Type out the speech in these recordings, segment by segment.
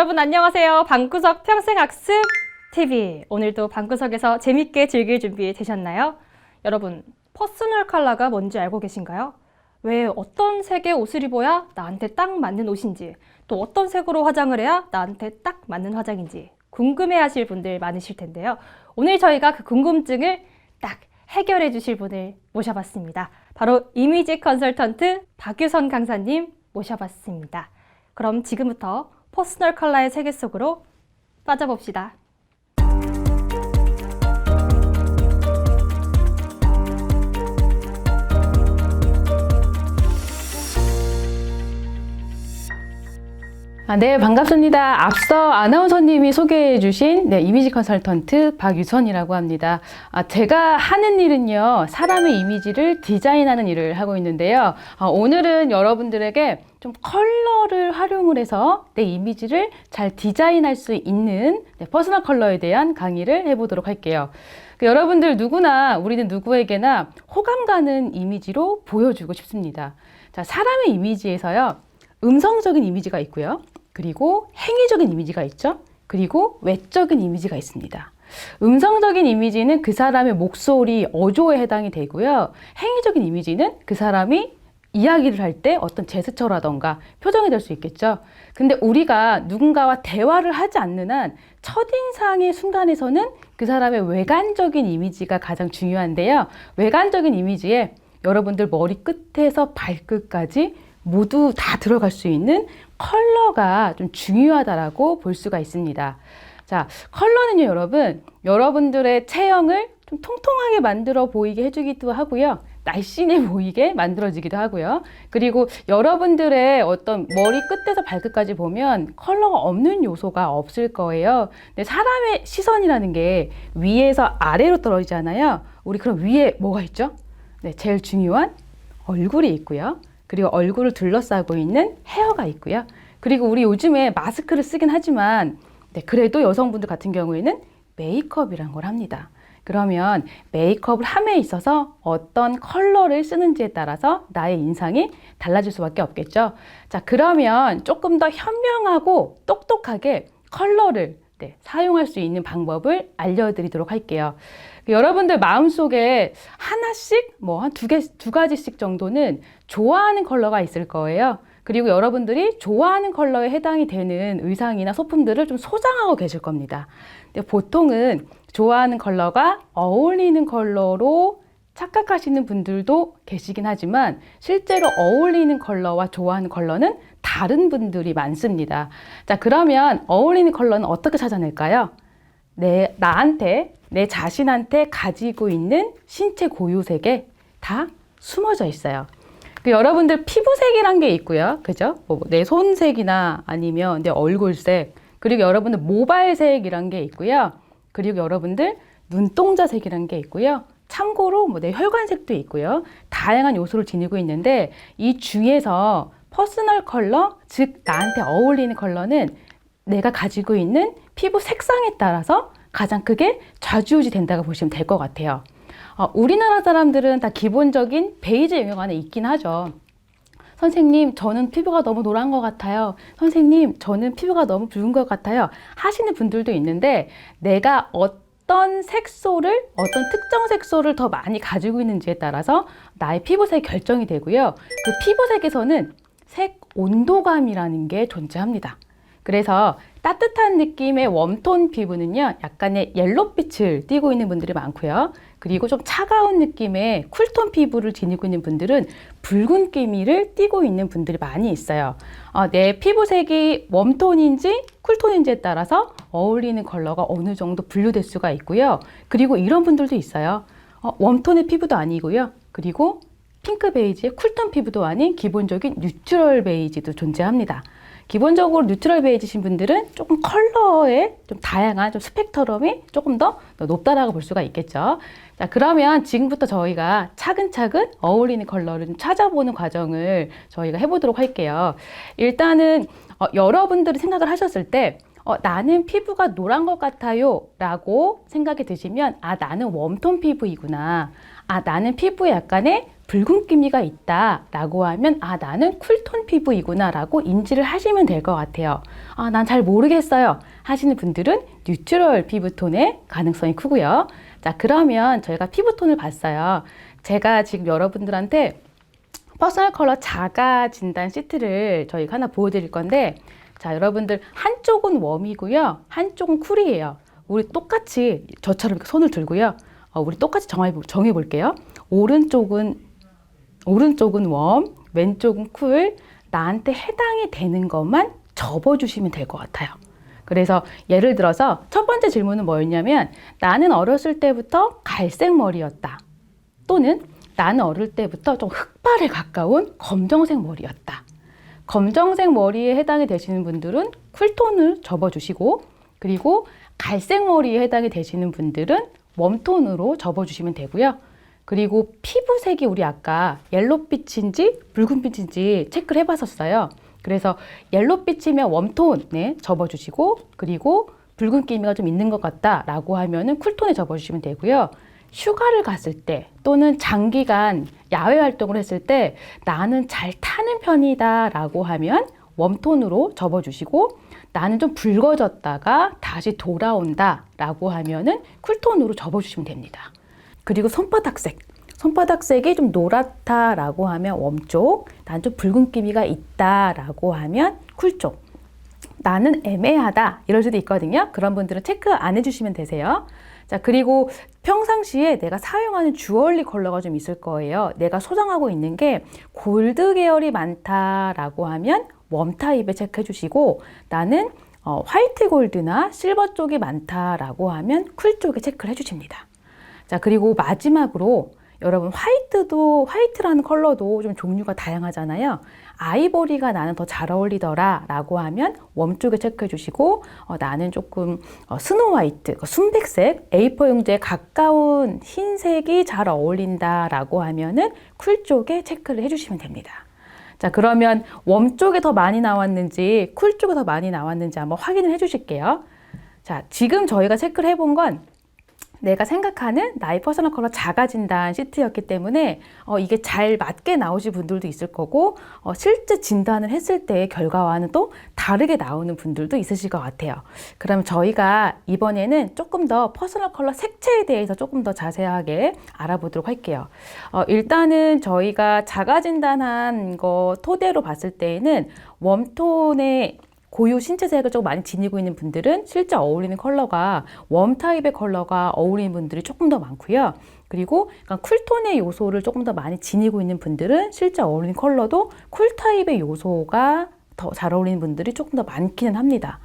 여러분 안녕하세요. 방구석 평생학습 TV. 오늘도 방구석에서 재밌게 즐길 준비 되셨나요? 여러분, 퍼스널 컬러가 뭔지 알고 계신가요? 왜 어떤 색의 옷을 입어야 나한테 딱 맞는 옷인지, 또 어떤 색으로 화장을 해야 나한테 딱 맞는 화장인지 궁금해 하실 분들 많으실 텐데요. 오늘 저희가 그 궁금증을 딱 해결해 주실 분을 모셔봤습니다. 바로 이미지 컨설턴트 박유선 강사님 모셔봤습니다. 그럼 지금부터 퍼스널 컬러의 세계 속으로 빠져봅시다. 네, 반갑습니다. 앞서 아나운서님이 소개해 주신 이미지 컨설턴트 박유선이라고 합니다. 제가 하는 일은요, 사람의 이미지를 디자인하는 일을 하고 있는데요. 오늘은 여러분들에게 좀 컬러를 활용을 해서 내 이미지를 잘 디자인할 수 있는 퍼스널 컬러에 대한 강의를 해보도록 할게요. 여러분들 누구나, 우리는 누구에게나 호감 가는 이미지로 보여주고 싶습니다. 자, 사람의 이미지에서요, 음성적인 이미지가 있고요. 그리고 행위적인 이미지가 있죠. 그리고 외적인 이미지가 있습니다. 음성적인 이미지는 그 사람의 목소리, 어조에 해당이 되고요. 행위적인 이미지는 그 사람이 이야기를 할 때 어떤 제스처라던가 표정이 될 수 있겠죠. 근데 우리가 누군가와 대화를 하지 않는 한 첫인상의 순간에서는 그 사람의 외관적인 이미지가 가장 중요한데요. 외관적인 이미지에 여러분들 머리 끝에서 발끝까지 모두 다 들어갈 수 있는 컬러가 좀 중요하다라고 볼 수가 있습니다. 자, 컬러는요, 여러분들의 체형을 좀 통통하게 만들어 보이게 해주기도 하고요. 날씬해 보이게 만들어지기도 하고요. 그리고 여러분들의 어떤 머리 끝에서 발끝까지 보면 컬러가 없는 요소가 없을 거예요. 근데 사람의 시선이라는 게 위에서 아래로 떨어지잖아요. 우리 그럼 위에 뭐가 있죠? 네, 제일 중요한 얼굴이 있고요. 그리고 얼굴을 둘러싸고 있는 헤어가 있고요. 그리고 우리 요즘에 마스크를 쓰긴 하지만 그래도 여성분들 같은 경우에는 메이크업이란 걸 합니다. 그러면 메이크업을 함에 있어서 어떤 컬러를 쓰는지에 따라서 나의 인상이 달라질 수밖에 없겠죠. 자, 그러면 조금 더 현명하고 똑똑하게 컬러를 사용할 수 있는 방법을 알려드리도록 할게요. 여러분들 마음속에 하나씩, 한 두 가지씩 정도는 좋아하는 컬러가 있을 거예요. 그리고 여러분들이 좋아하는 컬러에 해당이 되는 의상이나 소품들을 좀 소장하고 계실 겁니다. 근데 보통은 좋아하는 컬러가 어울리는 컬러로 착각하시는 분들도 계시긴 하지만 실제로 어울리는 컬러와 좋아하는 컬러는 다른 분들이 많습니다. 자, 그러면 어울리는 컬러는 어떻게 찾아낼까요? 내 자신한테 가지고 있는 신체 고유색에 다 숨어져 있어요. 여러분들 피부색이란 게 있고요. 그죠? 내 손색이나 아니면 내 얼굴색, 그리고 여러분들 모발색이란 게 있고요. 그리고 여러분들 눈동자색이란 게 있고요. 참고로 내 혈관색도 있고요. 다양한 요소를 지니고 있는데 이 중에서 퍼스널 컬러, 즉 나한테 어울리는 컬러는 내가 가지고 있는 피부 색상에 따라서 가장 크게 좌지우지 된다고 보시면 될 것 같아요. 우리나라 사람들은 다 기본적인 베이지 영역 안에 있긴 하죠. 선생님, 저는 피부가 너무 노란 것 같아요. 선생님, 저는 피부가 너무 붉은 것 같아요. 하시는 분들도 있는데 내가 어떤 특정 색소를 더 많이 가지고 있는지에 따라서 나의 피부색이 결정이 되고요. 그 피부색에서는 색 온도감이라는 게 존재합니다. 그래서 따뜻한 느낌의 웜톤 피부는요, 약간의 옐로빛을 띠고 있는 분들이 많고요. 그리고 좀 차가운 느낌의 쿨톤 피부를 지니고 있는 분들은 붉은 기미를 띠고 있는 분들이 많이 있어요. 내 피부색이 웜톤인지 쿨톤인지에 따라서 어울리는 컬러가 어느 정도 분류될 수가 있고요. 그리고 이런 분들도 있어요. 웜톤의 피부도 아니고요. 그리고 핑크 베이지의 쿨톤 피부도 아닌 기본적인 뉴트럴 베이지도 존재합니다. 기본적으로 뉴트럴 베이지신 분들은 조금 컬러의 좀 다양한 스펙트럼이 조금 더 높다라고 볼 수가 있겠죠. 자, 그러면 지금부터 저희가 차근차근 어울리는 컬러를 좀 찾아보는 과정을 저희가 해보도록 할게요. 일단은 여러분들이 생각을 하셨을 때 나는 피부가 노란 것 같아요 라고 생각이 드시면 나는 웜톤 피부이구나. 나는 피부에 약간의 붉은기미가 있다라고 하면 나는 쿨톤 피부이구나라고 인지를 하시면 될 것 같아요. 난 잘 모르겠어요 하시는 분들은 뉴트럴 피부톤의 가능성이 크고요. 자, 그러면 저희가 피부톤을 봤어요. 제가 지금 여러분들한테 퍼스널 컬러 자가 진단 시트를 저희가 하나 보여드릴 건데, 자, 여러분들 한쪽은 웜이고요, 한쪽은 쿨이에요. 우리 똑같이 저처럼 이렇게 손을 들고요. 우리 똑같이 정해 볼게요. 오른쪽은 웜, 왼쪽은 쿨. 나한테 해당이 되는 것만 접어주시면 될 것 같아요. 그래서 예를 들어서 첫 번째 질문은 뭐였냐면, 나는 어렸을 때부터 갈색 머리였다. 또는 나는 어릴 때부터 좀 흑발에 가까운 검정색 머리였다. 검정색 머리에 해당이 되시는 분들은 쿨톤을 접어주시고, 그리고 갈색 머리에 해당이 되시는 분들은 웜톤으로 접어주시면 되고요. 그리고 피부색이 우리 아까 옐로빛인지 붉은빛인지 체크를 해봤었어요. 그래서 옐로빛이면 웜톤에 접어주시고, 그리고 붉은기미가 좀 있는 것 같다라고 하면은 쿨톤에 접어주시면 되고요. 휴가를 갔을 때 또는 장기간 야외 활동을 했을 때 나는 잘 타는 편이다 라고 하면 웜톤으로 접어주시고, 나는 좀 붉어졌다가 다시 돌아온다 라고 하면은 쿨톤으로 접어주시면 됩니다. 그리고 손바닥색이 좀 노랗다 라고 하면 웜쪽, 난 좀 붉은기미가 있다 라고 하면 쿨쪽, 나는 애매하다 이럴 수도 있거든요. 그런 분들은 체크 안 해주시면 되세요. 자, 그리고 평상시에 내가 사용하는 주얼리 컬러가 좀 있을 거예요. 내가 소장하고 있는 게 골드 계열이 많다라고 하면 웜 타입에 체크해 주시고, 나는 화이트 골드나 실버 쪽이 많다라고 하면 쿨 쪽에 체크를 해 주십니다. 자, 그리고 마지막으로 여러분 화이트라는 컬러도 좀 종류가 다양하잖아요. 아이보리가 나는 더 잘 어울리더라 라고 하면 웜 쪽에 체크해 주시고, 나는 조금 스노우 화이트, 순백색, A4 용지에 가까운 흰색이 잘 어울린다 라고 하면은 쿨 쪽에 체크를 해 주시면 됩니다. 자, 그러면 웜 쪽에 더 많이 나왔는지 쿨 쪽에 더 많이 나왔는지 한번 확인을 해 주실게요. 자, 지금 저희가 체크를 해본 건 내가 생각하는 나의 퍼스널 컬러 자가 진단 시트였기 때문에 이게 잘 맞게 나오실 분들도 있을 거고, 실제 진단을 했을 때의 결과와는 또 다르게 나오는 분들도 있으실 것 같아요. 그럼 저희가 이번에는 조금 더 퍼스널 컬러 색채에 대해서 조금 더 자세하게 알아보도록 할게요. 일단은 저희가 자가 진단한 거 토대로 봤을 때에는 웜톤의 고유 신체색을 조금 많이 지니고 있는 분들은 실제 어울리는 컬러가 웜 타입의 컬러가 어울리는 분들이 조금 더 많고요. 그리고 쿨톤의 요소를 조금 더 많이 지니고 있는 분들은 실제 어울리는 컬러도 쿨 타입의 요소가 더 잘 어울리는 분들이 조금 더 많기는 합니다.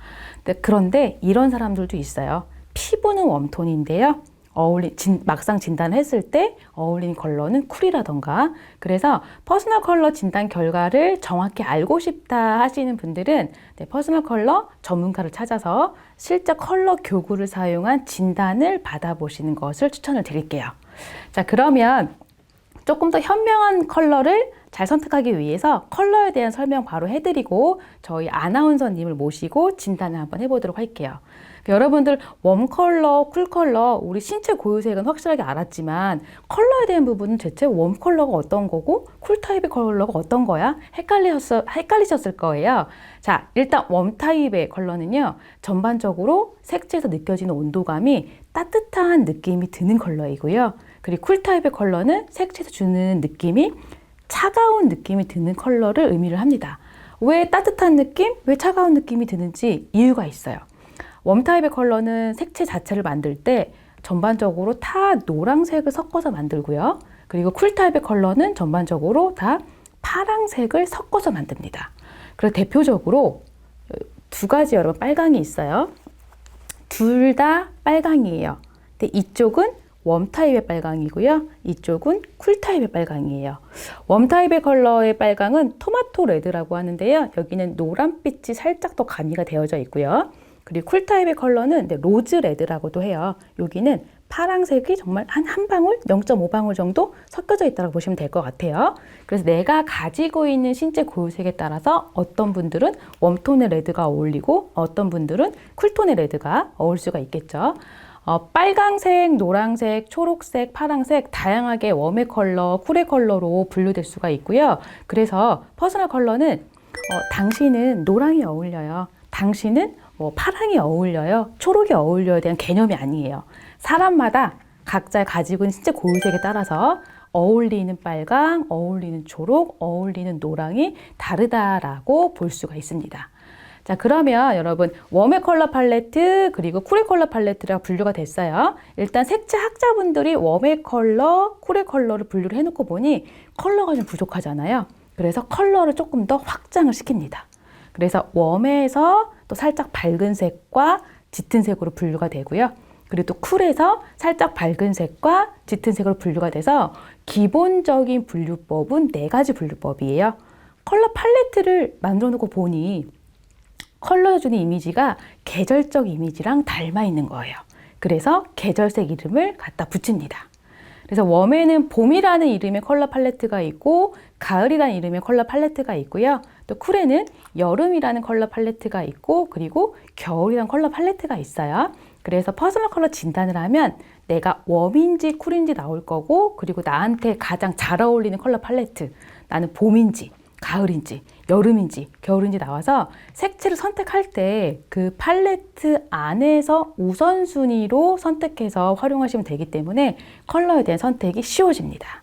그런데 이런 사람들도 있어요. 피부는 웜톤인데요. 막상 진단을 했을 때 어울리는 컬러는 쿨이라던가. 그래서 퍼스널 컬러 진단 결과를 정확히 알고 싶다 하시는 분들은 퍼스널 컬러 전문가를 찾아서 실제 컬러 교구를 사용한 진단을 받아보시는 것을 추천을 드릴게요. 자, 그러면 조금 더 현명한 컬러를 잘 선택하기 위해서 컬러에 대한 설명 바로 해드리고 저희 아나운서님을 모시고 진단을 한번 해보도록 할게요. 여러분들 웜 컬러, 쿨 컬러, 우리 신체 고유색은 확실하게 알았지만 컬러에 대한 부분은 대체 웜 컬러가 어떤 거고 쿨 타입의 컬러가 어떤 거야? 헷갈리셨을 거예요. 자, 일단 웜 타입의 컬러는요, 전반적으로 색채에서 느껴지는 온도감이 따뜻한 느낌이 드는 컬러이고요. 그리고 쿨 타입의 컬러는 색채에서 주는 느낌이 차가운 느낌이 드는 컬러를 의미를 합니다. 왜 따뜻한 느낌, 왜 차가운 느낌이 드는지 이유가 있어요. 웜 타입의 컬러는 색채 자체를 만들 때 전반적으로 다 노란색을 섞어서 만들고요. 그리고 쿨 타입의 컬러는 전반적으로 다 파란색을 섞어서 만듭니다. 그래서 대표적으로 두 가지 여러분 빨강이 있어요. 둘 다 빨강이에요. 근데 이쪽은 웜 타입의 빨강이고요. 이쪽은 쿨 타입의 빨강이에요. 웜 타입의 컬러의 빨강은 토마토 레드라고 하는데요. 여기는 노란빛이 살짝 더 가미가 되어져 있고요. 그리고 쿨타입의 컬러는 로즈 레드라고도 해요. 여기는 파랑색이 정말 한 방울, 0.5방울 정도 섞여져 있다고 보시면 될 것 같아요. 그래서 내가 가지고 있는 신체 고유색에 따라서 어떤 분들은 웜톤의 레드가 어울리고 어떤 분들은 쿨톤의 레드가 어울릴 수가 있겠죠. 빨강색, 노란색, 초록색, 파랑색 다양하게 웜의 컬러, 쿨의 컬러로 분류될 수가 있고요. 그래서 퍼스널 컬러는 당신은 노랑이 어울려요. 당신은 파랑이 어울려요. 초록이 어울려야 되는 개념이 아니에요. 사람마다 각자 가지고 있는 신체 고유색에 따라서 어울리는 빨강, 어울리는 초록, 어울리는 노랑이 다르다라고 볼 수가 있습니다. 자, 그러면 여러분 웜의 컬러 팔레트 그리고 쿨의 컬러 팔레트라고 분류가 됐어요. 일단 색채 학자분들이 웜의 컬러, 쿨의 컬러를 분류를 해놓고 보니 컬러가 좀 부족하잖아요. 그래서 컬러를 조금 더 확장을 시킵니다. 그래서 웜에서 또 살짝 밝은 색과 짙은 색으로 분류가 되고요. 그리고 또 쿨에서 살짝 밝은 색과 짙은 색으로 분류가 돼서 기본적인 분류법은 4가지 분류법이에요. 컬러 팔레트를 만들어 놓고 보니 컬러에 주는 이미지가 계절적 이미지랑 닮아 있는 거예요. 그래서 계절색 이름을 갖다 붙입니다. 그래서 웜에는 봄이라는 이름의 컬러 팔레트가 있고 가을이라는 이름의 컬러 팔레트가 있고요. 또 쿨에는 여름이라는 컬러 팔레트가 있고 그리고 겨울이라는 컬러 팔레트가 있어요. 그래서 퍼스널 컬러 진단을 하면 내가 웜인지 쿨인지 나올 거고 그리고 나한테 가장 잘 어울리는 컬러 팔레트 나는 봄인지 가을인지 여름인지 겨울인지 나와서 색채를 선택할 때 그 팔레트 안에서 우선순위로 선택해서 활용하시면 되기 때문에 컬러에 대한 선택이 쉬워집니다.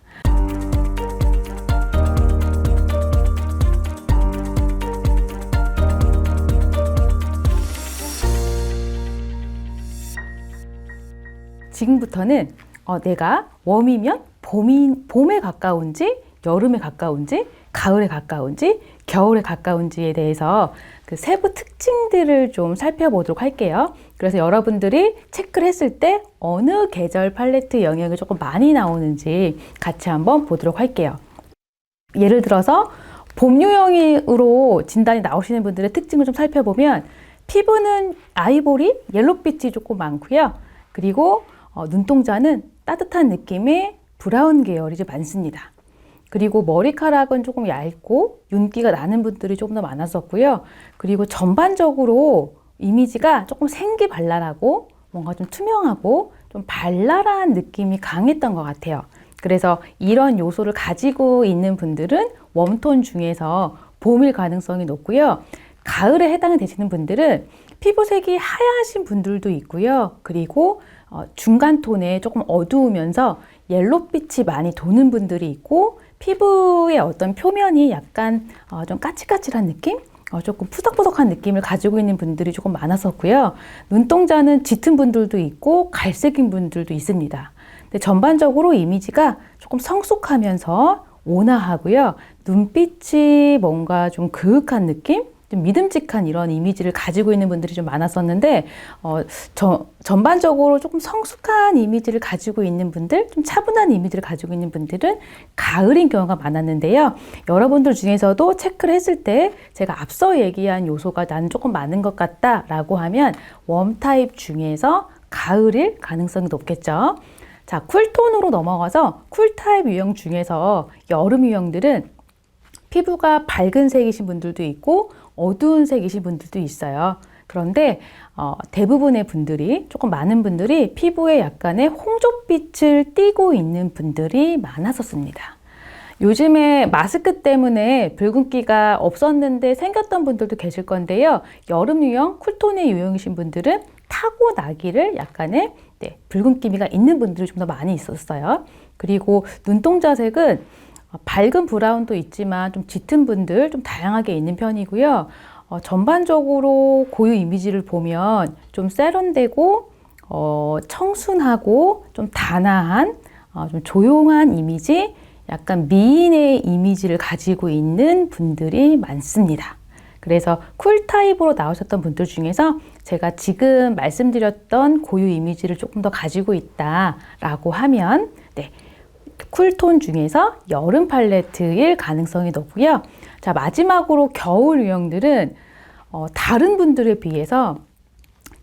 지금부터는 내가 웜이면 봄에 가까운지 여름에 가까운지 가을에 가까운지 겨울에 가까운지에 대해서 그 세부 특징들을 좀 살펴보도록 할게요. 그래서 여러분들이 체크를 했을 때 어느 계절 팔레트 영역이 조금 많이 나오는지 같이 한번 보도록 할게요. 예를 들어서 봄 유형으로 진단이 나오시는 분들의 특징을 좀 살펴보면 피부는 아이보리, 옐로빛이 조금 많고요. 그리고 눈동자는 따뜻한 느낌의 브라운 계열이 좀 많습니다. 그리고 머리카락은 조금 얇고 윤기가 나는 분들이 조금 더 많았었고요. 그리고 전반적으로 이미지가 조금 생기발랄하고 뭔가 좀 투명하고 좀 발랄한 느낌이 강했던 것 같아요. 그래서 이런 요소를 가지고 있는 분들은 웜톤 중에서 봄일 가능성이 높고요. 가을에 해당이 되시는 분들은 피부색이 하얀신 분들도 있고요. 그리고 중간 톤에 조금 어두우면서 옐로빛이 많이 도는 분들이 있고 피부의 어떤 표면이 약간 좀 까칠까칠한 느낌? 조금 푸석푸석한 느낌을 가지고 있는 분들이 조금 많았었고요. 눈동자는 짙은 분들도 있고 갈색인 분들도 있습니다. 근데 전반적으로 이미지가 조금 성숙하면서 온화하고요. 눈빛이 뭔가 좀 그윽한 느낌? 좀 믿음직한 이런 이미지를 가지고 있는 분들이 좀 많았었는데 전반적으로 조금 성숙한 이미지를 가지고 있는 분들, 좀 차분한 이미지를 가지고 있는 분들은 가을인 경우가 많았는데요. 여러분들 중에서도 체크를 했을 때 제가 앞서 얘기한 요소가 나는 조금 많은 것 같다라고 하면 웜 타입 중에서 가을일 가능성이 높겠죠. 자, 쿨톤으로 넘어가서 쿨타입 유형 중에서 여름 유형들은 피부가 밝은 색이신 분들도 있고 어두운 색이신 분들도 있어요. 그런데 대부분의 분들이, 조금 많은 분들이 피부에 약간의 홍조빛을 띠고 있는 분들이 많았었습니다. 요즘에 마스크 때문에 붉은기가 없었는데 생겼던 분들도 계실 건데요. 여름 유형, 쿨톤의 유형이신 분들은 타고나기를 약간의 붉은기미가 있는 분들이 좀 더 많이 있었어요. 그리고 눈동자 색은 밝은 브라운도 있지만 좀 짙은 분들 좀 다양하게 있는 편이고요. 전반적으로 고유 이미지를 보면 좀 세련되고 청순하고 좀 단아한 좀 조용한 이미지, 약간 미인의 이미지를 가지고 있는 분들이 많습니다. 그래서 쿨타입으로 나오셨던 분들 중에서 제가 지금 말씀드렸던 고유 이미지를 조금 더 가지고 있다라고 하면 쿨톤 중에서 여름 팔레트일 가능성이 높고요. 자, 마지막으로 겨울 유형들은 다른 분들에 비해서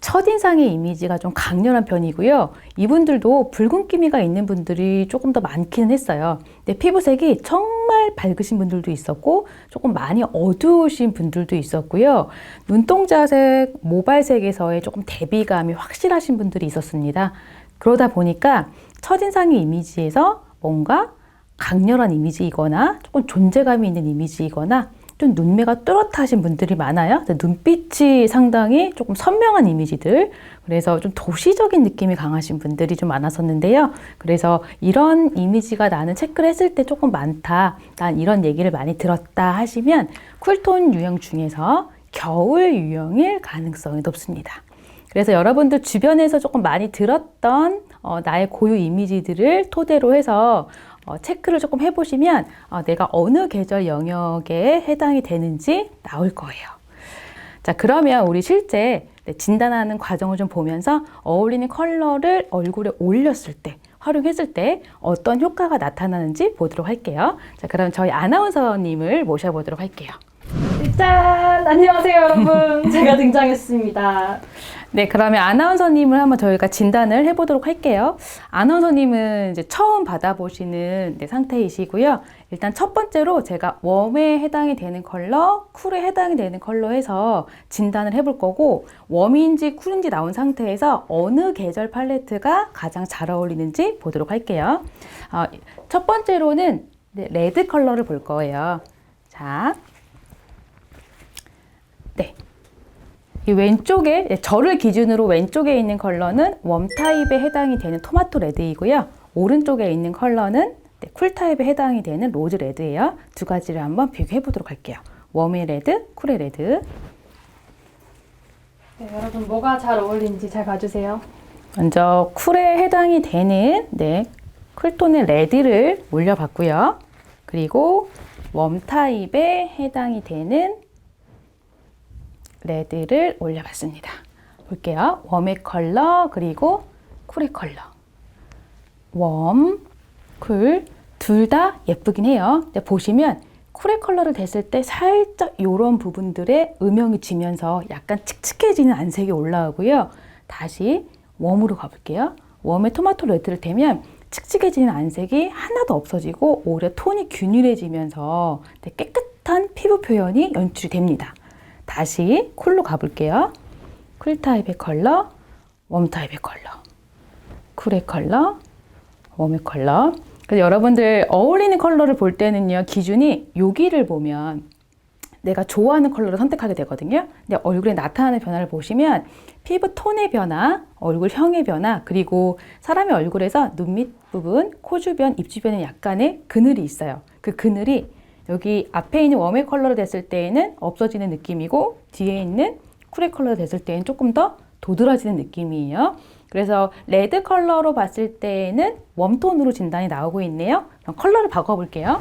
첫인상의 이미지가 좀 강렬한 편이고요. 이분들도 붉은기미가 있는 분들이 조금 더 많기는 했어요. 근데 피부색이 정말 밝으신 분들도 있었고 조금 많이 어두우신 분들도 있었고요. 눈동자색, 모발색에서의 조금 대비감이 확실하신 분들이 있었습니다. 그러다 보니까 첫인상의 이미지에서 뭔가 강렬한 이미지이거나 조금 존재감이 있는 이미지이거나 좀 눈매가 뚜렷하신 분들이 많아요. 눈빛이 상당히 조금 선명한 이미지들, 그래서 좀 도시적인 느낌이 강하신 분들이 좀 많았었는데요. 그래서 이런 이미지가 나는 체크를 했을 때 조금 많다, 난 이런 얘기를 많이 들었다 하시면 쿨톤 유형 중에서 겨울 유형일 가능성이 높습니다. 그래서 여러분들 주변에서 조금 많이 들었던 나의 고유 이미지들을 토대로 해서 체크를 조금 해보시면 내가 어느 계절 영역에 해당이 되는지 나올 거예요. 자, 그러면 우리 실제 진단하는 과정을 좀 보면서 어울리는 컬러를 얼굴에 올렸을 때, 활용했을 때 어떤 효과가 나타나는지 보도록 할게요. 자, 그럼 저희 아나운서님을 모셔보도록 할게요. 짠! 안녕하세요, 여러분. 제가 등장했습니다. 네, 그러면 아나운서님을 한번 저희가 진단을 해보도록 할게요. 아나운서님은 이제 처음 받아보시는 상태이시고요. 일단 첫 번째로 제가 웜에 해당이 되는 컬러, 쿨에 해당이 되는 컬러 해서 진단을 해볼 거고, 웜인지 쿨인지 나온 상태에서 어느 계절 팔레트가 가장 잘 어울리는지 보도록 할게요. 첫 번째로는 레드 컬러를 볼 거예요. 자, 네. 이 왼쪽에, 저를 기준으로 왼쪽에 있는 컬러는 웜 타입에 해당이 되는 토마토 레드이고요. 오른쪽에 있는 컬러는 쿨 타입에 해당이 되는 로즈 레드예요. 두 가지를 한번 비교해 보도록 할게요. 웜의 레드, 쿨의 레드. 네, 여러분 뭐가 잘 어울리는지 잘 봐주세요. 먼저 쿨에 해당이 되는 쿨톤의 레드를 올려봤고요. 그리고 웜 타입에 해당이 되는 레드를 올려봤습니다. 볼게요. 웜의 컬러, 그리고 쿨의 컬러. 웜, 쿨, 둘 다 예쁘긴 해요. 근데 보시면 쿨의 컬러를 댔을 때 살짝 이런 부분들에 음영이 지면서 약간 칙칙해지는 안색이 올라오고요. 다시 웜으로 가볼게요. 웜의 토마토 레드를 대면 칙칙해지는 안색이 하나도 없어지고 오히려 톤이 균일해지면서 깨끗한 피부 표현이 연출이 됩니다. 다시 쿨로 가볼게요. 쿨 타입의 컬러, 웜 타입의 컬러, 쿨의 컬러, 웜의 컬러. 그래서 여러분들 어울리는 컬러를 볼 때는요, 기준이 여기를 보면 내가 좋아하는 컬러를 선택하게 되거든요. 근데 얼굴에 나타나는 변화를 보시면 피부 톤의 변화, 얼굴형의 변화, 그리고 사람의 얼굴에서 눈 밑부분, 코 주변, 입 주변에 약간의 그늘이 있어요. 그 그늘이 여기 앞에 있는 웜의 컬러로 됐을 때에는 없어지는 느낌이고, 뒤에 있는 쿨의 컬러로 됐을 때는 조금 더 도드라지는 느낌이에요. 그래서 레드 컬러로 봤을 때에는 웜톤으로 진단이 나오고 있네요. 그럼 컬러를 바꿔볼게요.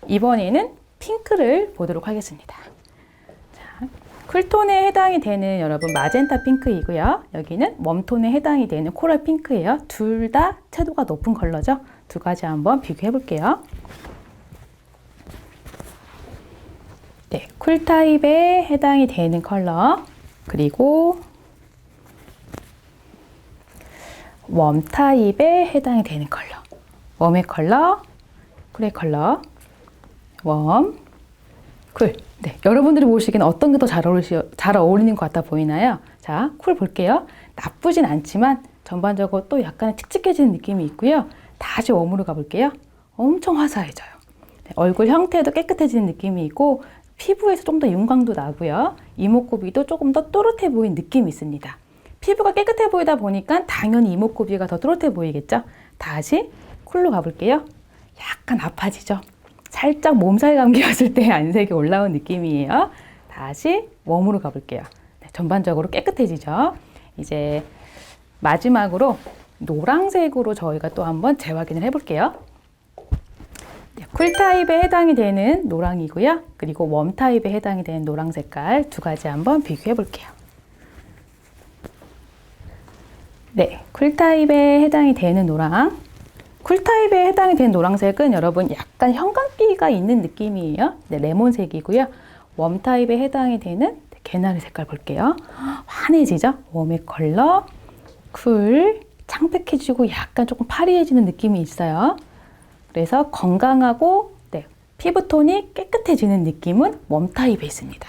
이번에는 핑크를 보도록 하겠습니다. 자, 쿨톤에 해당이 되는 여러분 마젠타 핑크이고요. 여기는 웜톤에 해당이 되는 코랄 핑크예요. 둘 다 채도가 높은 컬러죠. 두 가지 한번 비교해 볼게요. 네, 쿨 타입에 해당이 되는 컬러, 그리고 웜 타입에 해당이 되는 컬러. 웜의 컬러, 쿨의 컬러, 웜, 쿨. 네, 여러분들이 보시기에는 어떤 게 더 잘 어울리는 것 같아 보이나요? 자, 쿨 볼게요. 나쁘진 않지만 전반적으로 또 약간 칙칙해지는 느낌이 있고요. 다시 웜으로 가볼게요. 엄청 화사해져요. 네, 얼굴 형태도 깨끗해지는 느낌이 있고, 피부에서 좀 더 윤광도 나고요. 이목구비도 조금 더 또렷해 보이는 느낌이 있습니다. 피부가 깨끗해 보이다 보니까 당연히 이목구비가 더 또렷해 보이겠죠? 다시 쿨로 가볼게요. 약간 아파지죠? 살짝 몸살 감기 왔을 때 안색이 올라온 느낌이에요. 다시 웜으로 가볼게요. 네, 전반적으로 깨끗해지죠? 이제 마지막으로 노란색으로 저희가 또 한번 재확인을 해볼게요. 네, 쿨 타입에 해당이 되는 노랑이고요. 그리고 웜 타입에 해당이 되는 노랑 색깔 두 가지 한번 비교해 볼게요. 네, 쿨 타입에 해당이 되는 노랑. 쿨 타입에 해당이 되는 노란색은 여러분 약간 형광기가 있는 느낌이에요. 네, 레몬색이고요. 웜 타입에 해당이 되는 개나리 색깔 볼게요. 환해지죠? 웜의 컬러, 쿨, 창백해지고 약간 조금 파리해지는 느낌이 있어요. 그래서 건강하고 피부톤이 깨끗해지는 느낌은 웜 타입에 있습니다.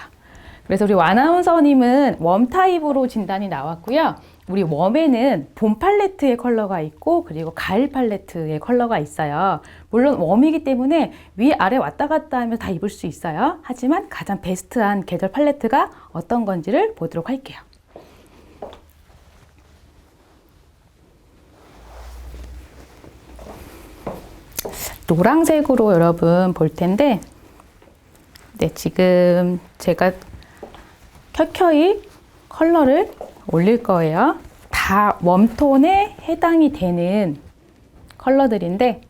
그래서 우리 아나운서님은 웜 타입으로 진단이 나왔고요. 우리 웜에는 봄 팔레트의 컬러가 있고 그리고 가을 팔레트의 컬러가 있어요. 물론 웜이기 때문에 위아래 왔다 갔다 하면서 다 입을 수 있어요. 하지만 가장 베스트한 계절 팔레트가 어떤 건지를 보도록 할게요. 노란색으로 여러분 볼 텐데 지금 제가 켜켜이 컬러를 올릴 거예요. 다 웜톤에 해당이 되는 컬러들인데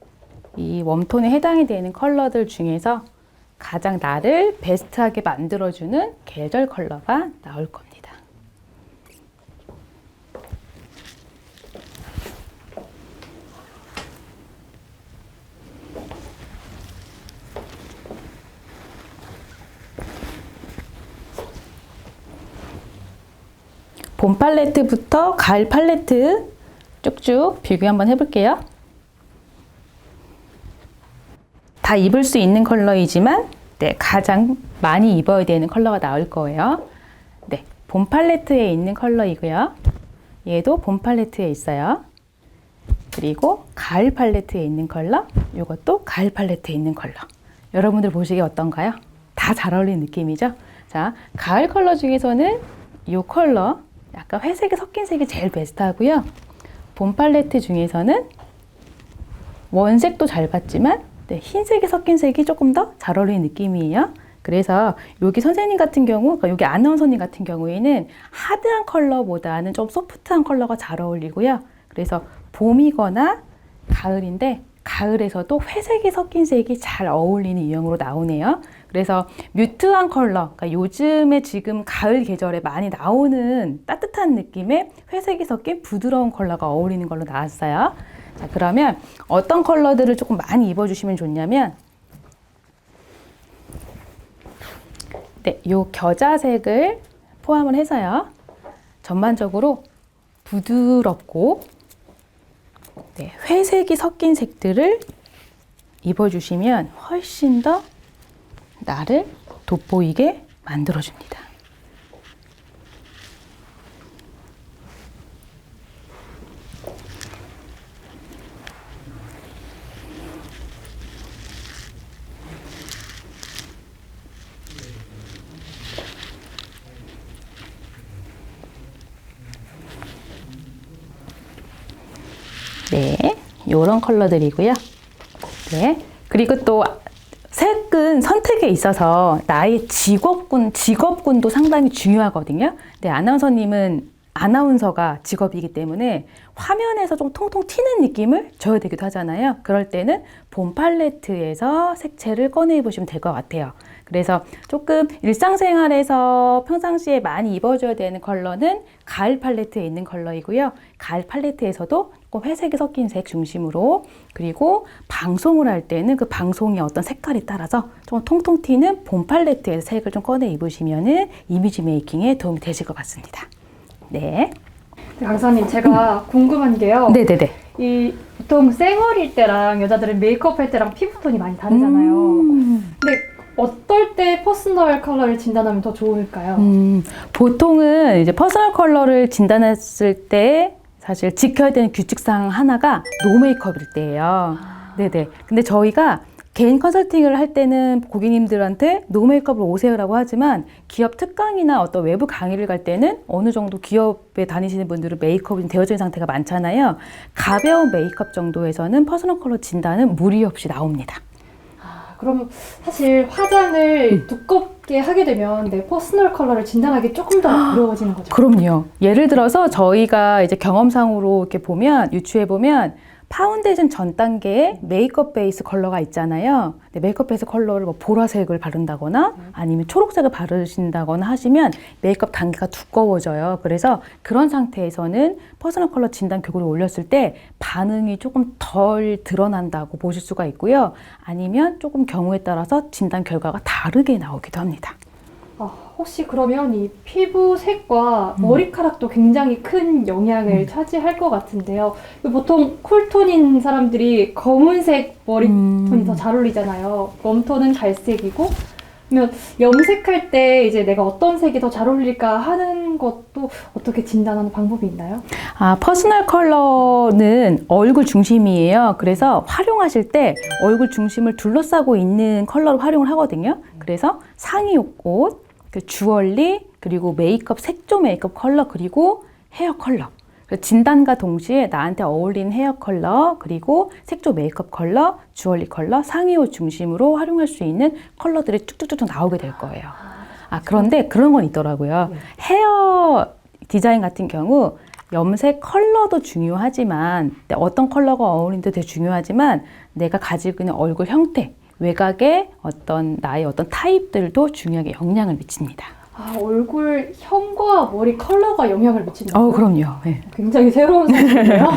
이 웜톤에 해당이 되는 컬러들 중에서 가장 나를 베스트하게 만들어주는 계절 컬러가 나올 겁니다. 봄 팔레트부터 가을 팔레트 쭉쭉 비교 한번 해볼게요. 다 입을 수 있는 컬러이지만 가장 많이 입어야 되는 컬러가 나올 거예요. 봄 팔레트에 있는 컬러이고요. 얘도 봄 팔레트에 있어요. 그리고 가을 팔레트에 있는 컬러, 이것도 가을 팔레트에 있는 컬러. 여러분들 보시기에 어떤가요? 다 잘 어울리는 느낌이죠? 자, 가을 컬러 중에서는 이 컬러 약간 회색이 섞인 색이 제일 베스트하고요. 봄 팔레트 중에서는 원색도 잘 봤지만 흰색이 섞인 색이 조금 더 잘 어울리는 느낌이에요. 그래서 여기 선생님 같은 경우, 여기 아나운서님 같은 경우에는 하드한 컬러보다는 좀 소프트한 컬러가 잘 어울리고요. 그래서 봄이거나 가을인데 가을에서도 회색이 섞인 색이 잘 어울리는 유형으로 나오네요. 그래서 뮤트한 컬러, 그러니까 요즘에 지금 가을 계절에 많이 나오는 따뜻한 느낌의 회색이 섞인 부드러운 컬러가 어울리는 걸로 나왔어요. 자, 그러면 어떤 컬러들을 조금 많이 입어주시면 좋냐면 요 겨자색을 포함을 해서요. 전반적으로 부드럽고 회색이 섞인 색들을 입어주시면 훨씬 더 나를 돋보이게 만들어줍니다. 요런 컬러들이고요. 그리고 또 색은 선택에 있어서 나의 직업군도 상당히 중요하거든요. 아나운서님은 아나운서가 직업이기 때문에 화면에서 좀 통통 튀는 느낌을 줘야 되기도 하잖아요. 그럴 때는 봄 팔레트에서 색채를 꺼내 입으시면 될 것 같아요. 그래서 조금 일상생활에서 평상시에 많이 입어줘야 되는 컬러는 가을 팔레트에 있는 컬러이고요. 가을 팔레트에서도 조금 회색이 섞인 색 중심으로, 그리고 방송을 할 때는 그 방송의 어떤 색깔에 따라서 좀 통통 튀는 봄 팔레트의 색을 좀 꺼내 입으시면은 이미지 메이킹에 도움이 되실 것 같습니다. 강사님, 제가 궁금한 게요. 이 보통 쌩얼일 때랑 여자들은 메이크업 할 때랑 피부톤이 많이 다르잖아요. 근데 어떨 때 퍼스널 컬러를 진단하면 더 좋을까요? 보통은 이제 퍼스널 컬러를 진단했을 때 사실 지켜야 되는 규칙사항 하나가 노 메이크업일 때예요. 근데 저희가 개인 컨설팅을 할 때는 고객님들한테 노 메이크업으로 오세요라고 하지만 기업 특강이나 어떤 외부 강의를 갈 때는 어느 정도 기업에 다니시는 분들은 메이크업이 되어진 상태가 많잖아요. 가벼운 메이크업 정도에서는 퍼스널 컬러 진단은 무리 없이 나옵니다. 그럼 사실 화장을 두껍게 하게 되면 내 퍼스널 컬러를 진단하기 조금 더 어려워지는 거죠? 그럼요. 예를 들어서 저희가 이제 경험상으로 이렇게 보면, 유추해 보면 파운데이션 전 단계에 메이크업 베이스 컬러가 있잖아요. 메이크업 베이스 컬러를 뭐 보라색을 바른다거나 아니면 초록색을 바르신다거나 하시면 메이크업 단계가 두꺼워져요. 그래서 그런 상태에서는 퍼스널 컬러 진단 교구를 올렸을 때 반응이 조금 덜 드러난다고 보실 수가 있고요. 아니면 조금 경우에 따라서 진단 결과가 다르게 나오기도 합니다. 혹시 그러면 이 피부색과 머리카락도 굉장히 큰 영향을 차지할 것 같은데요. 보통 쿨톤인 사람들이 검은색 머리톤이 더 잘 어울리잖아요. 웜톤은 갈색이고. 그러면 염색할 때 이제 내가 어떤 색이 더 잘 어울릴까 하는 것도 어떻게 진단하는 방법이 있나요? 퍼스널 컬러는 얼굴 중심이에요. 그래서 활용하실 때 얼굴 중심을 둘러싸고 있는 컬러로 활용을 하거든요. 그래서 상의 옷, 그 주얼리, 그리고 메이크업, 색조 메이크업 컬러, 그리고 헤어 컬러. 진단과 동시에 나한테 어울리는 헤어 컬러, 그리고 색조 메이크업 컬러, 주얼리 컬러, 상의 옷 중심으로 활용할 수 있는 컬러들이 쭉쭉쭉 나오게 될 거예요. 그런데 그런 건 있더라고요. 헤어 디자인 같은 경우 염색 컬러도 중요하지만 어떤 컬러가 어울리는데 되게 중요하지만 내가 가지고 있는 얼굴 형태, 외곽의 나의 어떤 타입들도 중요하게 영향을 미칩니다. 얼굴 형과 머리 컬러가 영향을 미친다고요? 그럼요. 네. 굉장히 새로운 사실이에요.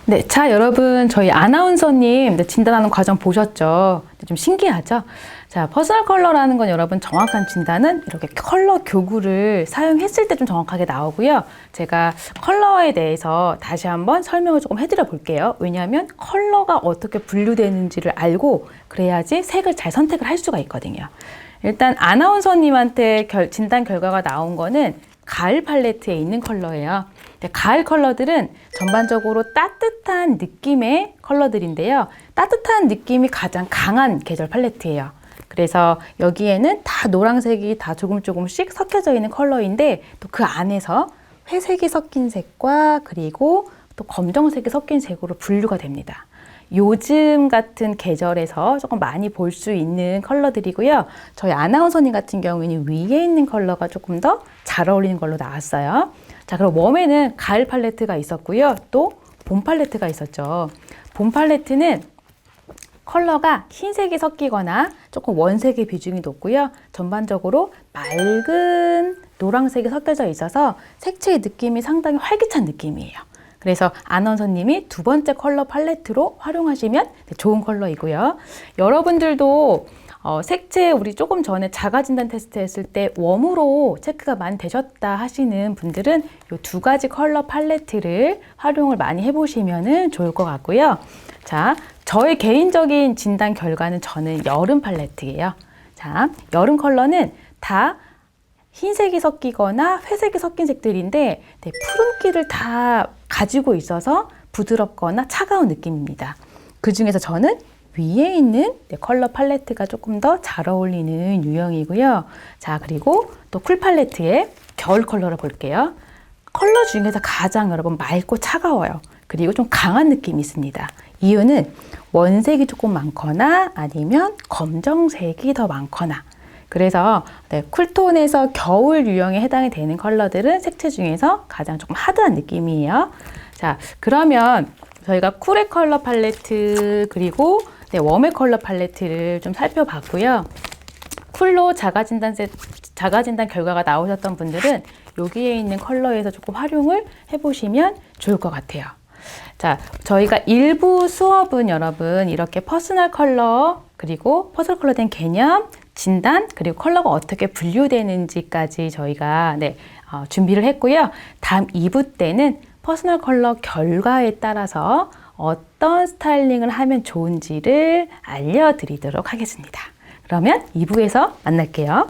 네, 자, 여러분, 저희 아나운서님 진단하는 과정 보셨죠? 좀 신기하죠? 자, 퍼스널 컬러라는 건 여러분 정확한 진단은 이렇게 컬러 교구를 사용했을 때 좀 정확하게 나오고요. 제가 컬러에 대해서 다시 한번 설명을 조금 해드려 볼게요. 왜냐하면 컬러가 어떻게 분류되는지를 알고 그래야지 색을 잘 선택을 할 수가 있거든요. 일단 아나운서님한테 진단 결과가 나온 거는 가을 팔레트에 있는 컬러예요. 가을 컬러들은 전반적으로 따뜻한 느낌의 컬러들인데요. 따뜻한 느낌이 가장 강한 계절 팔레트예요. 그래서 여기에는 다 노란색이 다 조금씩 섞여져 있는 컬러인데 또 그 안에서 회색이 섞인 색과 그리고 또 검정색이 섞인 색으로 분류가 됩니다. 요즘 같은 계절에서 조금 많이 볼 수 있는 컬러들이고요. 저희 아나운서님 같은 경우에는 위에 있는 컬러가 조금 더 잘 어울리는 걸로 나왔어요. 자, 그럼 웜에는 가을 팔레트가 있었고요. 또 봄 팔레트가 있었죠. 봄 팔레트는 컬러가 흰색이 섞이거나 조금 원색의 비중이 높고요. 전반적으로 맑은 노란색이 섞여져 있어서 색채의 느낌이 상당히 활기찬 느낌이에요. 그래서 아나운서님이 두 번째 컬러 팔레트로 활용하시면 좋은 컬러이고요. 여러분들도 색채 우리 조금 전에 자가진단 테스트 했을 때 웜으로 체크가 많이 되셨다 하시는 분들은 이 두 가지 컬러 팔레트를 활용을 많이 해보시면 좋을 것 같고요. 자, 저의 개인적인 진단 결과는 저는 여름 팔레트예요. 자, 여름 컬러는 다 흰색이 섞이거나 회색이 섞인 색들인데 푸른기를 다 가지고 있어서 부드럽거나 차가운 느낌입니다. 그 중에서 저는 위에 있는 컬러 팔레트가 조금 더 잘 어울리는 유형이고요. 자, 그리고 또 쿨 팔레트의 겨울 컬러를 볼게요. 컬러 중에서 가장 여러분 맑고 차가워요. 그리고 좀 강한 느낌이 있습니다. 이유는 원색이 조금 많거나 아니면 검정색이 더 많거나 그래서 쿨톤에서 겨울 유형에 해당이 되는 컬러들은 색채 중에서 가장 조금 하드한 느낌이에요. 자, 그러면 저희가 쿨의 컬러 팔레트 그리고 웜의 컬러 팔레트를 좀 살펴봤고요. 쿨로 자가진단 결과가 나오셨던 분들은 여기에 있는 컬러에서 조금 활용을 해보시면 좋을 것 같아요. 자, 저희가 일부 수업은 여러분 이렇게 퍼스널 컬러 그리고 퍼스널 컬러에 대한 개념, 진단, 그리고 컬러가 어떻게 분류되는지까지 저희가 준비를 했고요. 다음 2부 때는 퍼스널 컬러 결과에 따라서 어떤 스타일링을 하면 좋은지를 알려드리도록 하겠습니다. 그러면 2부에서 만날게요.